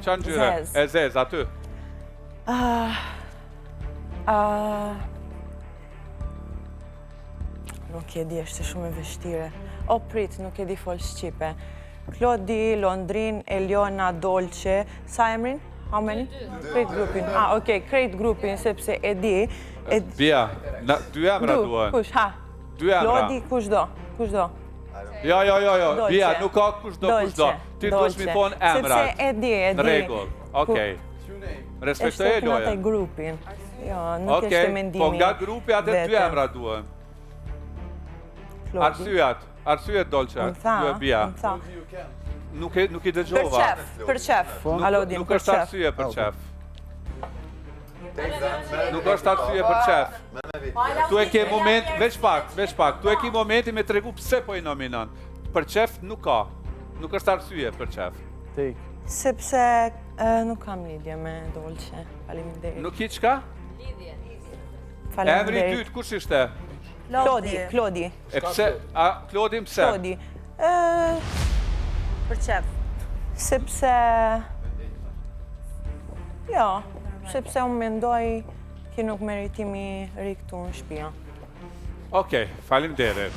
Qa ngjyre? E zez, aty. Nuk e di, është shumë e vështire. O, prit, nuk e di fol shqipe. Klodi, Londrin, Eliona, Dolce, sa emrin? How many? Krejt grupin. Okej, krejt grupin, sepse e di. Bia, dy emra duhen. Kush, ha? Dy emra. Klodi, kush do? Jo, Bia, nuk ka kush do. Ti dush mi thonë emrat. Sepse e di. Në regull, okej. Respektoj e loja. Është grupin. Jo, nuk është mendimi. Po nga grupi atë dy emra duhen. Arsyet Dolce, dy e Bia. Nuk i dëgjova. Për qef. Nuk është arsye për qef. Nuk është arsye për qef. Tu e ke moment, veç pak, tu e ke momenti me tregu pse po i nominon. Për qef nuk ka. Nuk është arsye për qef. Sepse nuk kam lidhje me Dolce. Faleminderit. Nuk i qka? Lidhje. Emri dytë, kush ishte? Klodi. E pse? Klodi pse? Klodi. Për qef. Sepse... Jo, sepse unë mendoj që nuk meritimi ri këtu në shtëpi. Okej, faleminderit.